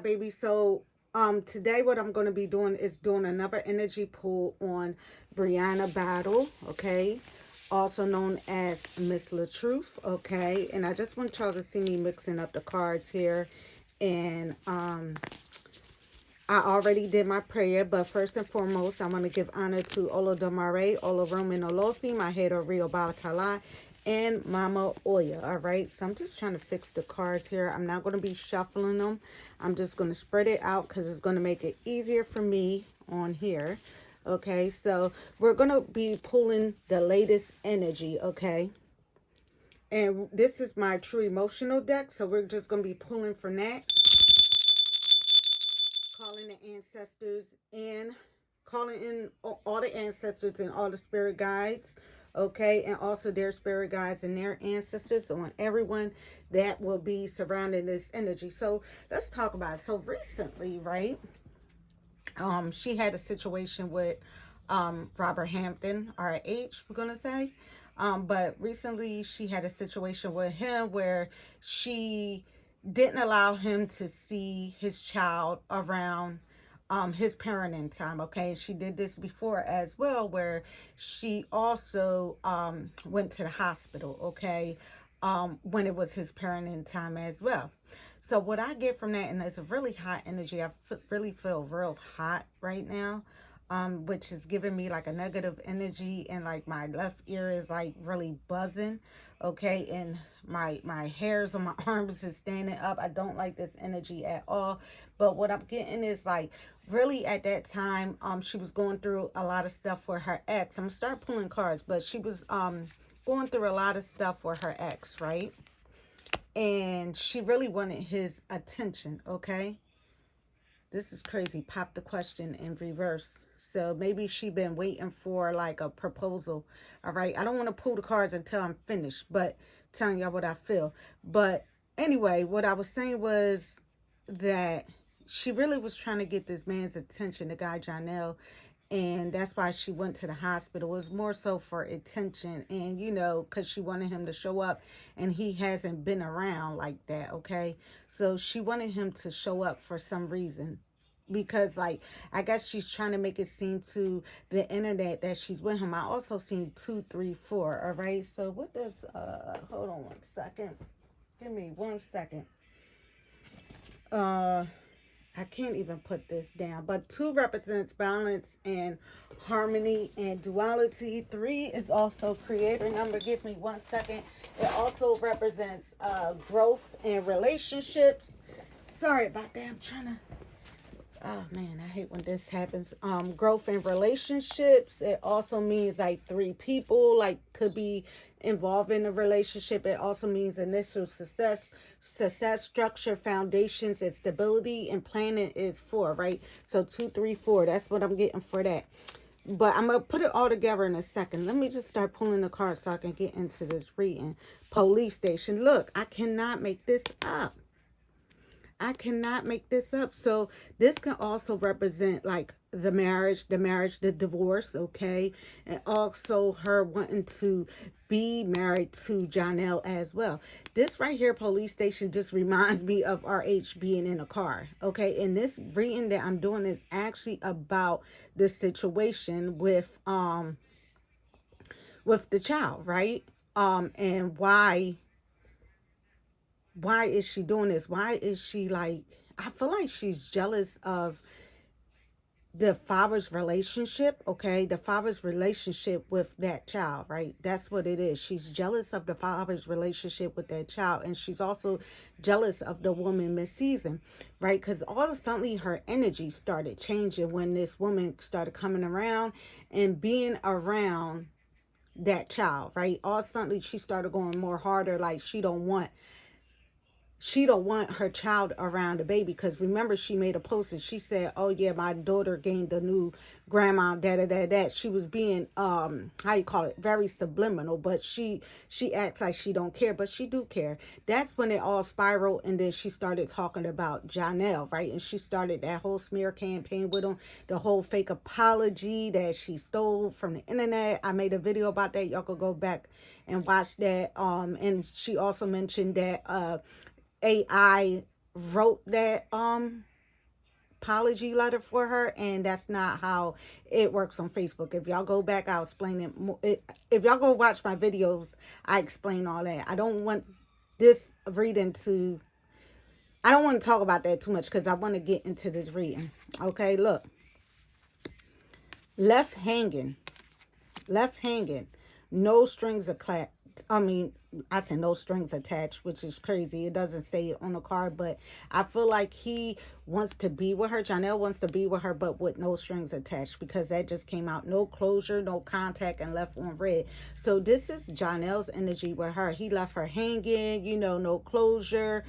Baby, so today what I'm going to be doing is doing another energy pull on Briana Battle, okay, also known as Miss LaTruth, okay. And I just want y'all to see me mixing up the cards here. And I already did my prayer, but first and foremost, I want to give honor to Olodumare, Olorun Olofi, my head of Rio Babatala, and Mama Oya. All right, so I'm just trying to fix the cards here. I'm not going to be shuffling them. I'm just going to spread it out because it's going to make it easier for me on here. Okay, so we're going to be pulling the latest energy, okay? And this is my true emotional deck, so we're just going to be pulling from that. Calling the ancestors in, calling in all the ancestors and all the spirit guides, okay, and also their spirit guides and their ancestors on everyone that will be surrounding this energy. So let's talk about it. So recently, right, she had a situation with Robert Hampton, RH, we're gonna say, but recently she had a situation with him where she didn't allow him to see his child around his parenting time. Okay, she did this before as well, where she also went to the hospital, okay, when it was his parenting time as well. So what I get from that, and it's a really hot energy, I really feel real hot right now, which is giving me like a negative energy, and like my left ear is like really buzzing, okay, and my hairs on my arms is standing up. I don't like this energy at all. But what I'm getting is like really at that time, she was going through a lot of stuff for her ex. I'm gonna start pulling cards, but she was going through a lot of stuff for her ex, right? And she really wanted his attention, okay? This is crazy. Pop the question in reverse. So maybe she been waiting for like a proposal. All right. I don't want to pull the cards until I'm finished, but telling y'all what I feel. But anyway, what I was saying was that she really was trying to get this man's attention, the guy Janelle, and that's why she went to the hospital. It was more so for attention, and you know, because she wanted him to show up, and he hasn't been around like that, okay? So she wanted him to show up for some reason, because like I guess she's trying to make it seem to the internet that she's with him. I also seen 2 3 4. All right, so what does hold on 1 second, give me 1 second. I can't even put this down, but 2 represents balance and harmony and duality. 3 is also creator number. Give me 1 second. It also represents growth and relationships. Sorry about that. I'm trying to, oh man, I hate when this happens. Growth in relationships. It also means like 3 people like could be involved in a relationship. It also means initial success, structure, foundations, and stability. And planning is 4, right? So 2 3 4. That's what I'm getting for that. But I'm gonna put it all together in a second. Let me just start pulling the cards so I can get into this reading. Police station. Look, I cannot make this up. I cannot make this up. So this can also represent like the marriage, the divorce, okay? And also her wanting to be married to Janelle as well. This right here, police station, just reminds me of RH being in a car, okay? And this reading that I'm doing is actually about the situation with the child, right? And why is she doing this? Why is she like, I feel like she's jealous of the father's relationship, okay? The father's relationship with that child, right? That's what it is. She's jealous of the father's relationship with that child. And she's also jealous of the woman Miss Season, right? Because all of a sudden her energy started changing when this woman started coming around and being around that child, right? All of a sudden she started going more harder, like she don't want her child around the baby. Because remember, she made a post and she said, oh yeah, my daughter gained a new grandma, that she was being how you call it, very subliminal, but she acts like she don't care, but she do care. That's when it all spiraled. And then she started talking about Janelle, right? And she started that whole smear campaign with him, the whole fake apology that she stole from the internet. I made a video about that. Y'all could go back and watch that. And she also mentioned that AI wrote that apology letter for her, and that's not how it works on Facebook. If y'all go back, I'll explain it more. If y'all go watch my videos, I explain all that. I don't want this reading to, I don't want to talk about that too much because I want to get into this reading. Okay, look. Left hanging. Left hanging. No strings attached. I said no strings attached, which is crazy. It doesn't say it on the card, but I feel like he wants to be with her. Janelle wants to be with her, but with no strings attached, because that just came out. No closure, no contact, and left on red. So this is Janelle's energy with her. He left her hanging, you know, no closure.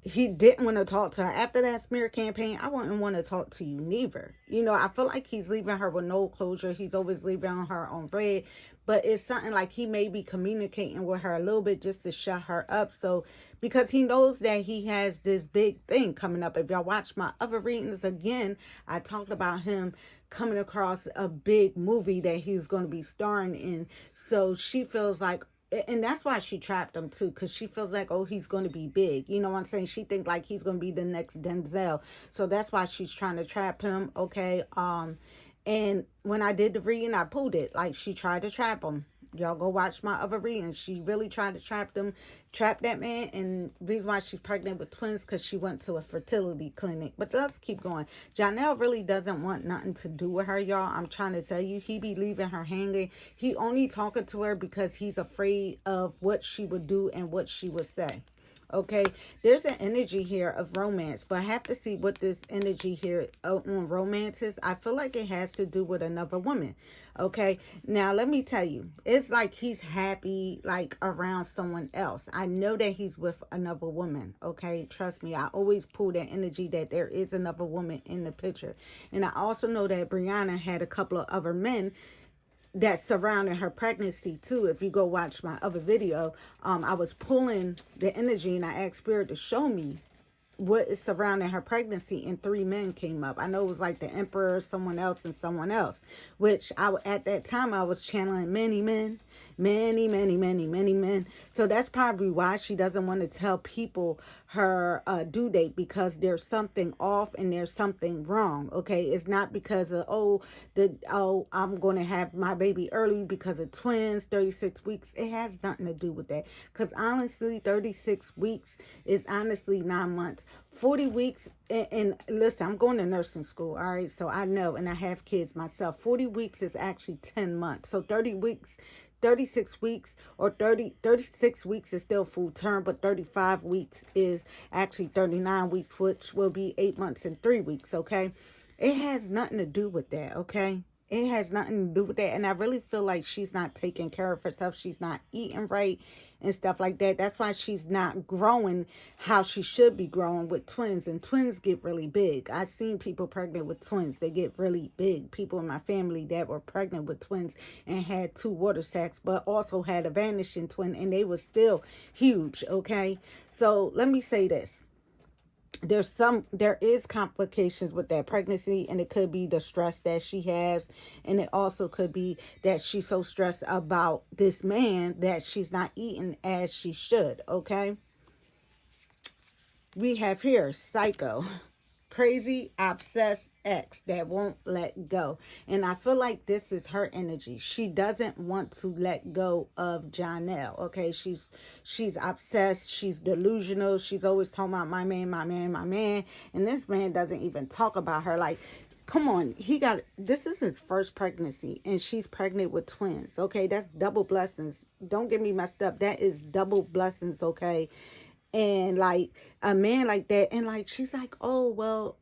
He didn't want to talk to her. After that smear campaign, I wouldn't want to talk to you neither. You know, I feel like he's leaving her with no closure. He's always leaving her on red. But it's something like he may be communicating with her a little bit just to shut her up. So, because he knows that he has this big thing coming up. If y'all watch my other readings again, I talked about him coming across a big movie that he's going to be starring in. So she feels like, and that's why she trapped him too, because she feels like, oh, he's going to be big. You know what I'm saying? She thinks like he's going to be the next Denzel. So that's why she's trying to trap him. Okay. And when I did the reading, I pulled it. Like, she tried to trap him. Y'all go watch my other readings. She really tried to trap that man. And the reason why she's pregnant with twins, because she went to a fertility clinic. But let's keep going. Janelle really doesn't want nothing to do with her, y'all. I'm trying to tell you, he be leaving her hanging. He only talking to her because he's afraid of what she would do and what she would say. Okay, there's an energy here of romance, but I have to see what this energy here on romance is. I feel like it has to do with another woman. Okay, now let me tell you, it's like he's happy like around someone else. I know that he's with another woman. Okay, trust me, I always pull that energy that there is another woman in the picture. And I also know that Briana had a couple of other men that surrounded her pregnancy too. If you go watch my other video, I was pulling the energy and I asked Spirit to show me what is surrounding her pregnancy, and 3 men came up. I know it was like the Emperor, someone else, and someone else, which at that time I was channeling many men, many men. So that's probably why she doesn't want to tell people her due date, because there's something off and there's something wrong. Okay, it's not because of I'm going to have my baby early because of twins, 36 weeks. It has nothing to do with that, because honestly 36 weeks is honestly 9 months. 40 weeks, and listen, I'm going to nursing school, all right? So I know, and I have kids myself. 40 weeks is actually 10 months. So 30 weeks, 36 weeks, or 36 weeks is still full term, but 35 weeks is actually 39 weeks, which will be 8 months and 3 weeks, okay? It has nothing to do with that, okay? It has nothing to do with that. And I really feel like she's not taking care of herself. She's not eating right and stuff like that. That's why she's not growing how she should be growing with twins. And twins get really big. I've seen people pregnant with twins. They get really big. People in my family that were pregnant with twins and had 2 water sacs, but also had a vanishing twin, and they were still huge, okay? So let me say this. There is complications with that pregnancy, and it could be the stress that she has, and it also could be that she's so stressed about this man that she's not eating as she should. Okay, we have here psycho, crazy obsessed ex that won't let go. And I feel like this is her energy. She doesn't want to let go of Janelle. Okay, she's obsessed, she's delusional, she's always talking about my man, and this man doesn't even talk about her. Like, come on, this is his first pregnancy, and she's pregnant with twins. Okay, that's double blessings. Don't get me messed up, that is double blessings. Okay, and like a man like that, and like she's like, oh well,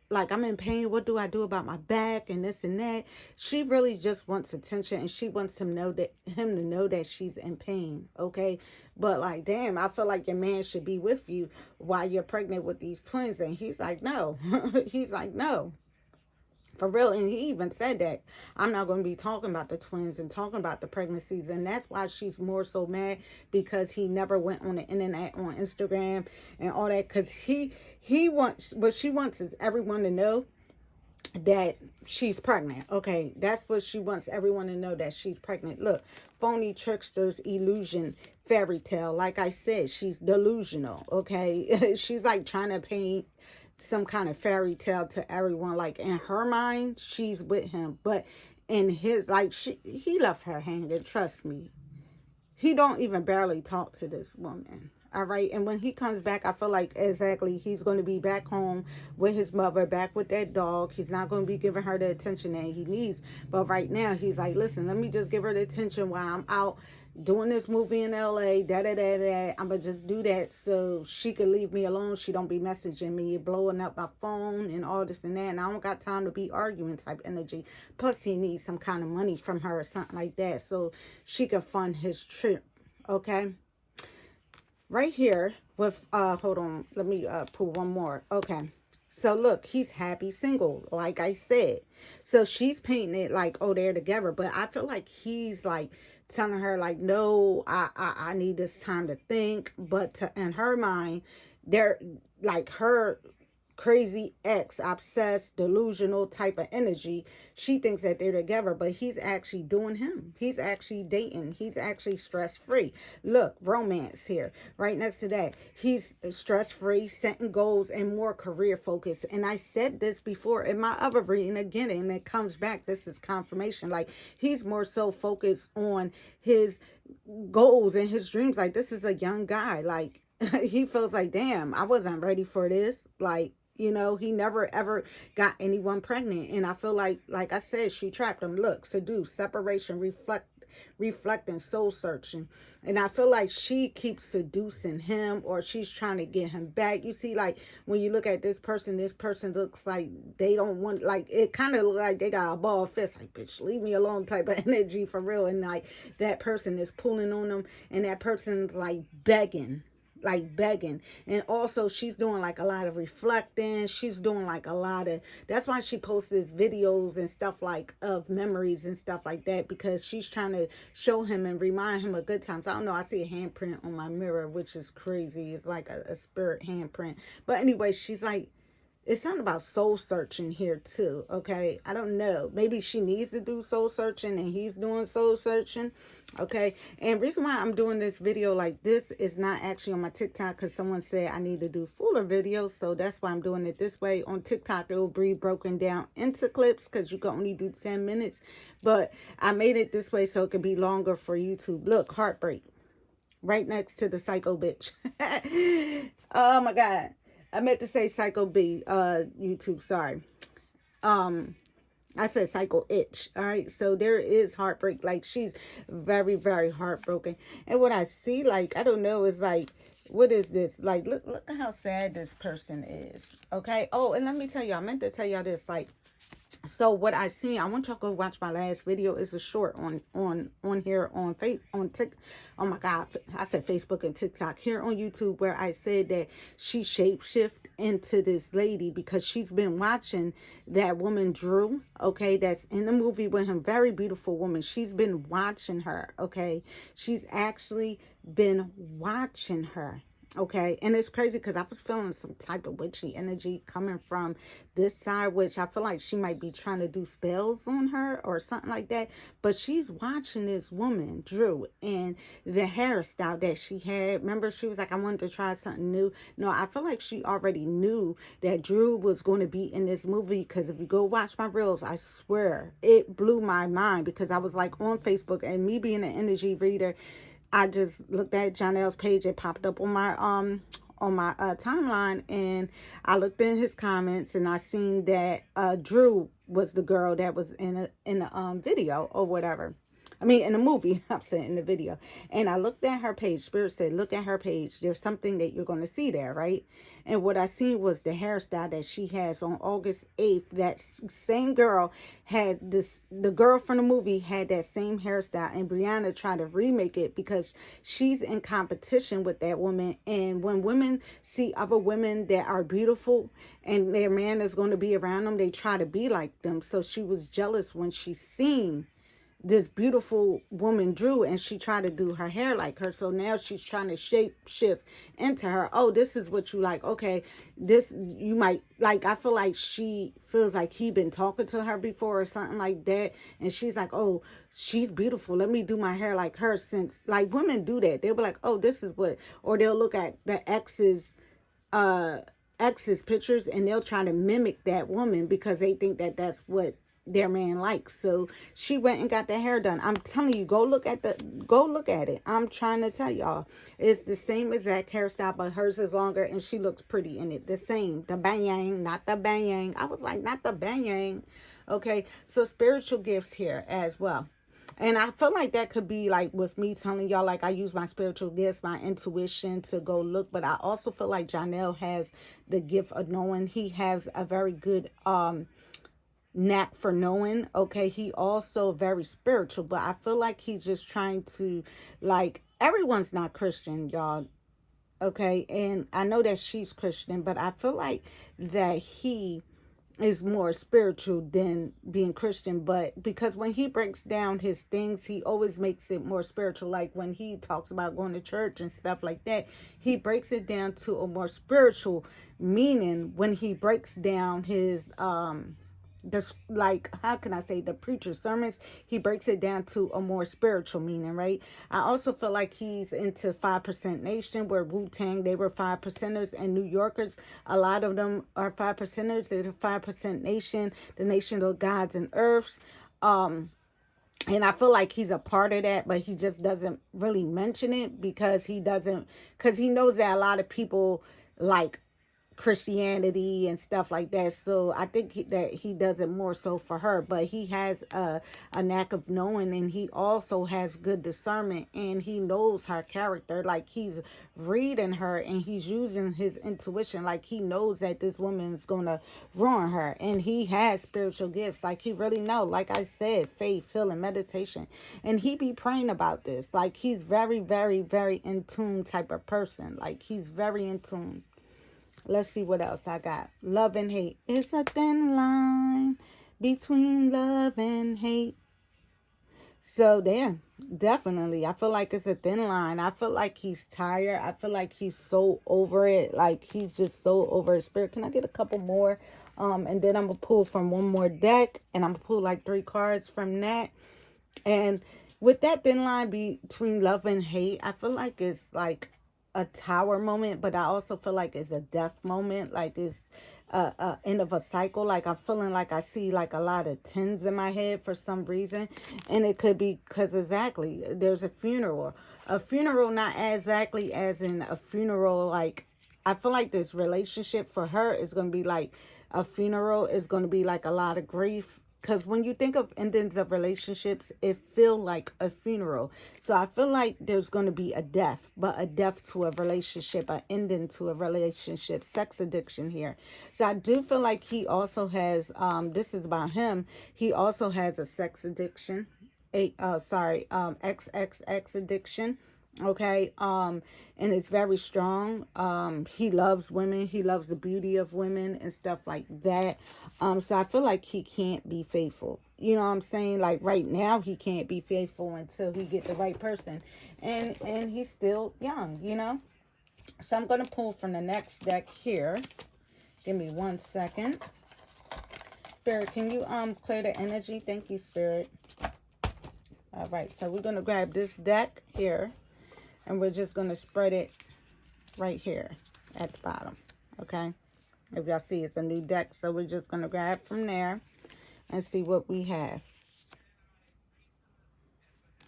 like I'm in pain, what do I do about my back and this and that. She really just wants attention, and she wants him to know that she's in pain. Okay, but like, damn, I feel like your man should be with you while you're pregnant with these twins. And he's like, no. He's like, no, for real. And he even said that I'm not going to be talking about the twins and talking about the pregnancies. And that's why she's more so mad, because he never went on the internet, on Instagram and all that. Because he wants, what she wants is everyone to know that she's pregnant. Okay, that's what she wants everyone to know, that she's pregnant. Look, phony trickster's illusion fairy tale. Like I said, she's delusional, okay? She's like trying to paint some kind of fairy tale to everyone. Like in her mind, she's with him, but in his, like, he left her hanging. Trust me, he don't even barely talk to this woman. All right. And when he comes back, I feel like exactly he's going to be back home with his mother, back with that dog. He's not going to be giving her the attention that he needs. But right now, he's like, listen, let me just give her the attention while I'm out doing this movie in LA. I'm going to just do that so she could leave me alone. She don't be messaging me, blowing up my phone and all this and that. And I don't got time to be arguing type energy. Plus, he needs some kind of money from her or something like that so she can fund his trip. Okay. Right here with, hold on, let me pull one more. Okay. So look, he's happy single, like I said. So she's painting it like, oh, they're together. But I feel like he's like telling her like, no, I need this time to think. But in her mind, they're like her crazy ex, obsessed, delusional type of energy. She thinks that they're together, but he's actually doing him. He's actually dating. He's actually stress-free. Look, romance here. Right next to that, he's stress-free, setting goals, and more career focused. And I said this before in my other reading again, and it comes back. This is confirmation. Like, he's more so focused on his goals and his dreams. Like, this is a young guy. Like, he feels like, damn, I wasn't ready for this. Like, you know, he never ever got anyone pregnant. And I feel like I said, she trapped him. Look, seduce, separation, reflecting, soul searching. And I feel like she keeps seducing him, or she's trying to get him back. You see, like when you look at this person looks like they don't want, like it kind of look like they got a ball fist, like, bitch, leave me alone type of energy for real. And like that person is pulling on them, and that person's like begging. And also she's doing like a lot of reflecting. She's doing like a lot of, that's why she posts these videos and stuff like of memories and stuff like that, because she's trying to show him and remind him of good times. I don't know, I see a handprint on my mirror, which is crazy. It's like a spirit handprint. But anyway, she's like, it's something about soul searching here too, okay? I don't know. Maybe she needs to do soul searching and he's doing soul searching, okay? And reason why I'm doing this video like this is not actually on my TikTok, because someone said I need to do fuller videos, so that's why I'm doing it this way. On TikTok, it will be broken down into clips because you can only do 10 minutes, but I made it this way so it could be longer for YouTube. Look, Heartbreak, right next to the Psycho Bitch. Oh my God. I meant to say Psycho B, YouTube, sorry. I said Psycho Itch, all right? So there is Heartbreak. Like, she's very, very heartbroken. And what I see, like, I don't know, is like, what is this? Like, look at how sad this person is, okay? Oh, and let me tell you, I meant to tell y'all this, like, so what I see, I want y'all to go watch my last video. It's a short on here on oh my God, I said Facebook and TikTok, here on YouTube, where I said that she shapeshift into this lady because she's been watching that woman Drew, okay, that's in the movie with him, very beautiful woman. She's been watching her, okay? She's actually been watching her. Okay, and it's crazy because I was feeling some type of witchy energy coming from this side, which I feel like she might be trying to do spells on her or something like that. But she's watching this woman, Drew, and the hairstyle that she had. Remember, she was like, I wanted to try something new. No, I feel like she already knew that Drew was going to be in this movie, because if you go watch my reels, I swear, it blew my mind, because I was like on Facebook, and me being an energy reader, I just looked at Janelle's page. It popped up on my timeline, and I looked in his comments, and I seen that Drew was the girl that was in the video or whatever. I mean, in the movie, I'm saying in the video. And I looked at her page. Spirit said, look at her page. There's something that you're going to see there, right? And what I seen was the hairstyle that she has on August 8th. That same girl had this, the girl from the movie had that same hairstyle. And Briana tried to remake it because she's in competition with that woman. And when women see other women that are beautiful and their man is going to be around them, they try to be like them. So she was jealous when she seen this beautiful woman drew, and she tried to do her hair like her. So now she's trying to shape shift into her. Oh, this is what you like. Okay, this you might like. I feel like she feels like he been talking to her before or something like that, and she's like, oh, she's beautiful, let me do my hair like her. Since like women do that, they'll be like, oh, this is what, or they'll look at the ex's pictures, and they'll try to mimic that woman because they think that that's what their man likes. So she went and got the hair done. I'm telling you, go look at it. I'm trying to tell y'all, it's the same exact hairstyle, but hers is longer and she looks pretty in it. The same, the bang, not the bang. I was like, not the bang. Okay, so spiritual gifts here as well. And I feel like that could be like with me telling y'all, like I use my spiritual gifts, my intuition to go look. But I also feel like Janelle has the gift of knowing. He has a very good knack for knowing. Okay, he also very spiritual, but I feel like he's just trying to, like, everyone's not Christian, y'all. Okay, and I know that she's Christian, but I feel like that he is more spiritual than being Christian. But because when he breaks down his things, he always makes it more spiritual. Like when he talks about going to church and stuff like that, he breaks it down to a more spiritual meaning when he breaks down his this, like, how can I say, the preacher's sermons. He breaks it down to a more spiritual meaning, right? I also feel like he's into 5% Nation, where Wu-Tang, they were 5%ers, and New Yorkers, a lot of them are 5%ers. They're the 5% Nation, the nation of gods and earths. And I feel like he's a part of that, but he just doesn't really mention it because he knows that a lot of people like Christianity and stuff like that. So I think that he does it more so for her, but he has a knack of knowing, and he also has good discernment, and he knows her character. Like he's reading her and he's using his intuition. Like he knows that this woman's gonna ruin her, and he has spiritual gifts. Like he really know, like I said, faith, healing, meditation, and he be praying about this. Like he's very, very, very in tune type of person. Like he's very in tune. Let's see what else I got. Love and hate. It's a thin line between love and hate. So there, definitely. I feel like it's a thin line. I feel like he's tired. I feel like he's so over it. Like he's just so over his spirit. Can I get a couple more? And then I'm going to pull from one more deck. And I'm going to pull like 3 cards from that. And with that thin line between love and hate, I feel like it's like a tower moment, but I also feel like it's a death moment. Like it's end of a cycle. Like I'm feeling like I see like a lot of 10s in my head for some reason, and it could be because exactly there's a funeral, not exactly as in a funeral. Like I feel like this relationship for her is going to be like a funeral. Is going to be like a lot of grief. Because when you think of endings of relationships, it feels like a funeral. So I feel like there's going to be a death, but a death to a relationship, an ending to a relationship, sex addiction here. So I do feel like he also has, this is about him, he also has a sex addiction, XXX addiction. Okay, and it's very strong. He loves women, he loves the beauty of women and stuff like that. So I feel like he can't be faithful. You know what I'm saying? Like right now he can't be faithful until he gets the right person. And he's still young, you know? So I'm gonna pull from the next deck here. Give me 1 second. Spirit, can you clear the energy? Thank you, Spirit. All right, so we're gonna grab this deck here. And we're just going to spread it right here at the bottom. Okay. If y'all see, it's a new deck. So we're just going to grab from there and see what we have.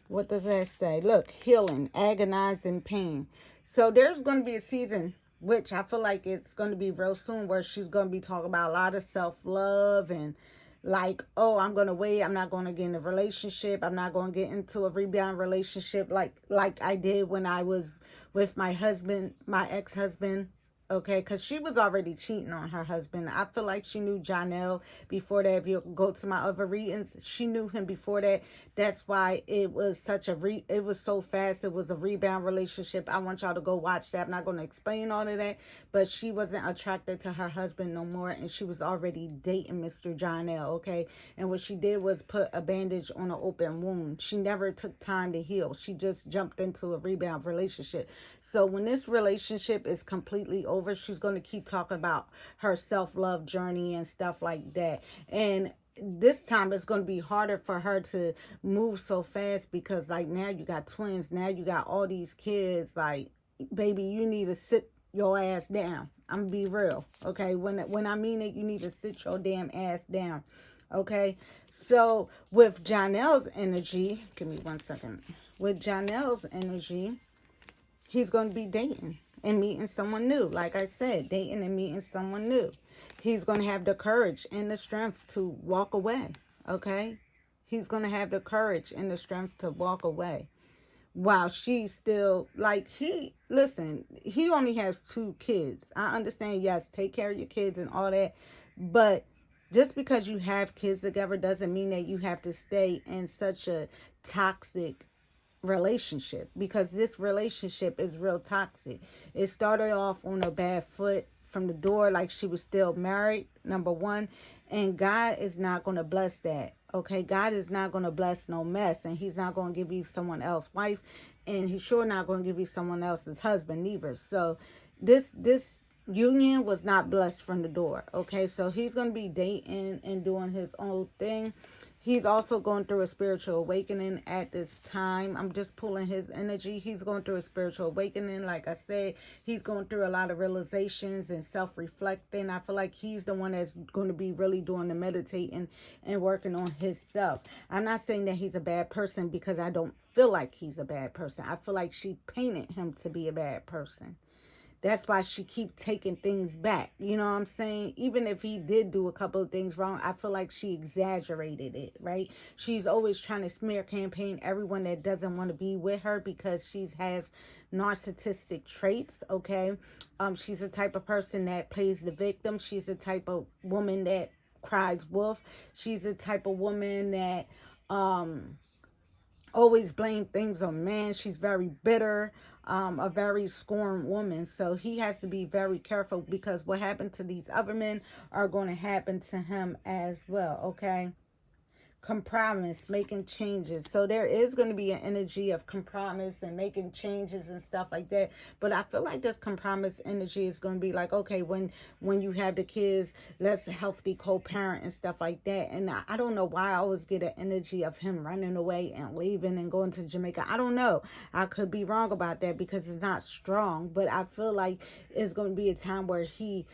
What does that say? Look, healing, agonizing pain. So there's going to be a season, which I feel like it's going to be real soon, where she's going to be talking about a lot of self-love and like, oh, I'm going to wait. I'm not going to get in a relationship. I'm not going to get into a rebound relationship like I did when I was with my husband, my ex-husband. okay? Because she was already cheating on her husband. I feel like she knew Janelle before that. If you go to my other readings, she knew him before that. That's why it was such a it was so fast. It was a rebound relationship. I want y'all to go watch that. I'm not going to explain all of that, but she wasn't attracted to her husband no more, and she was already dating Mr. Janelle, okay? And what she did was put a bandage on an open wound. She never took time to heal. She just jumped into a rebound relationship. So when this relationship is completely over, she's going to keep talking about her self-love journey and stuff like that. And this time it's going to be harder for her to move so fast, because like now you got twins, now you got all these kids. Like, baby, you need to sit your ass down. I'm gonna be real, okay? When I mean it, you need to sit your damn ass down, okay? So with Janelle's energy, give me 1 second. With Janelle's energy, he's going to be dating and meeting someone new. Like I said, dating and meeting someone new. He's going to have the courage and the strength to walk away, okay? He's going to have the courage and the strength to walk away. While she's still, like, listen, he only has 2 kids. I understand, yes, take care of your kids and all that. But just because you have kids together doesn't mean that you have to stay in such a toxic relationship, because this relationship is real toxic. It started off on a bad foot from the door, like she was still married, number one, and God is not going to bless that, okay? God is not going to bless no mess, and he's not going to give you someone else's wife, and he's sure not going to give you someone else's husband either. So this union was not blessed from the door, okay? So he's going to be dating and doing his own thing. He's also going through a spiritual awakening at this time. I'm just pulling his energy. He's going through a spiritual awakening. Like I said, he's going through a lot of realizations and self-reflecting. I feel like he's the one that's going to be really doing the meditating and working on himself. I'm not saying that he's a bad person, because I don't feel like he's a bad person. I feel like she painted him to be a bad person. That's why she keep taking things back. You know what I'm saying? Even if he did do a couple of things wrong, I feel like she exaggerated it, right? She's always trying to smear campaign everyone that doesn't want to be with her, because she has narcissistic traits, okay? She's the type of person that plays the victim. She's the type of woman that cries wolf. She's the type of woman that always blame things on man. She's very bitter, a very scorned woman. So he has to be very careful, because what happened to these other men are going to happen to him as well, okay? Compromise, making changes. So there is going to be an energy of compromise and making changes and stuff like that. But I feel like this compromise energy is going to be like, okay, when you have the kids, let's healthy co-parent and stuff like that. And I don't know why I always get an energy of him running away and leaving and going to Jamaica. I don't know. I could be wrong about that, because it's not strong. But I feel like it's going to be a time where he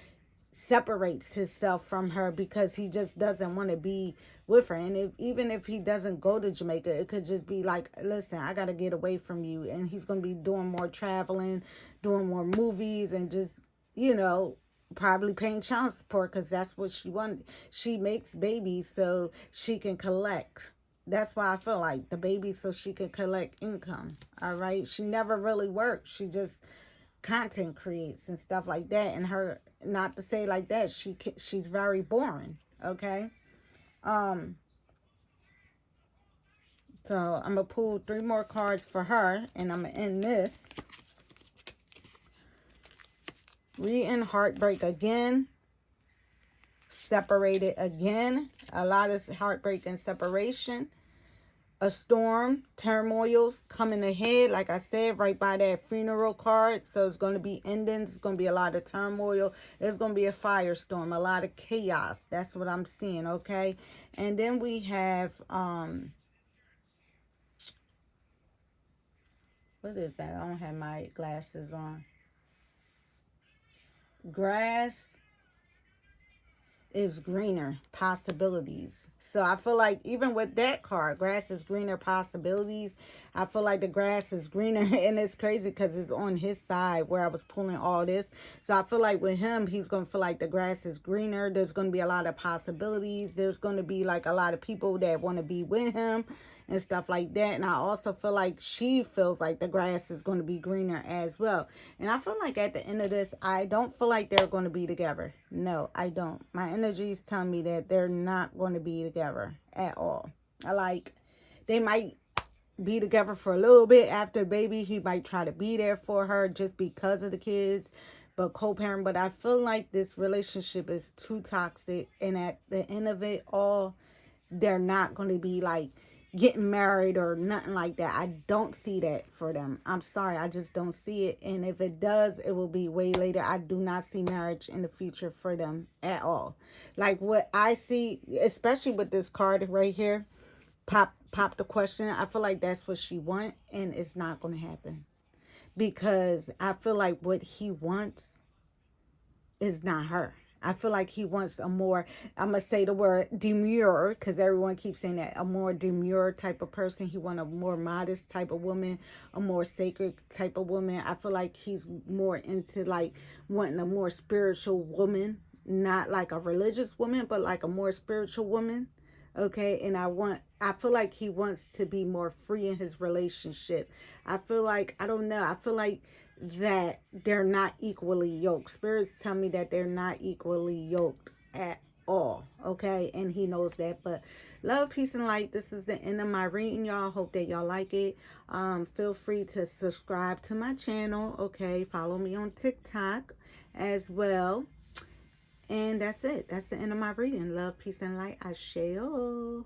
separates himself from her, because he just doesn't want to be with her. And even if he doesn't go to Jamaica, it could just be like, listen, I got to get away from you. And he's going to be doing more traveling, doing more movies, and just, you know, probably paying child support, because that's what she wanted. She makes babies so she can collect. That's why I feel like the babies, so she can collect income. All right. She never really works. She just content creates and stuff like that. And her, not to say like that, she's very boring, okay? So I'm gonna pull 3 more cards for her, and I'm gonna end this reading. Heartbreak again, separated again, a lot of heartbreak and separation. A storm, turmoils coming ahead, like I said, right by that funeral card. So it's going to be endings. It's going to be a lot of turmoil. There's going to be a firestorm, a lot of chaos. That's what I'm seeing, okay? And then we have, what is that? I don't have my glasses on. Grass is greener, possibilities. So I feel like even with that card, grass is greener, possibilities, I feel like the grass is greener. And it's crazy because it's on his side where I was pulling all this. So I feel like with him, he's going to feel like the grass is greener. There's going to be a lot of possibilities. There's going to be like a lot of people that want to be with him. and stuff like that. And I also feel like she feels like the grass is going to be greener as well. And I feel like at the end of this, I don't feel like they're going to be together. No, I don't. My energies tell me that they're not going to be together at all. They might be together for a little bit after baby. He might try to be there for her just because of the kids, but co-parent. But I feel like this relationship is too toxic, and at the end of it all, they're not going to be like getting married or nothing like that. I don't see that for them. I'm sorry, I just don't see it. And if it does, it will be way later. I do not see marriage in the future for them at all. Like what I see, especially with this card right here, pop the question. I feel like that's what she wants, and it's not going to happen, because I feel like what he wants is not her. I feel like he wants a more, I'm going to say the word demure, because everyone keeps saying that, a more demure type of person. He wants a more modest type of woman, a more sacred type of woman. I feel like he's more into like wanting a more spiritual woman, not like a religious woman, but like a more spiritual woman. Okay, and I feel like he wants to be more free in his relationship. I feel like, I don't know, I feel like that they're not equally yoked. Spirits tell me that they're not equally yoked at all. Okay, and he knows that. But love, peace, and light. This is the end of my reading, y'all. Hope that y'all like it. Feel free to subscribe to my channel. Okay, follow me on TikTok as well. And that's it. That's the end of my reading. Love, peace, and light. I shall.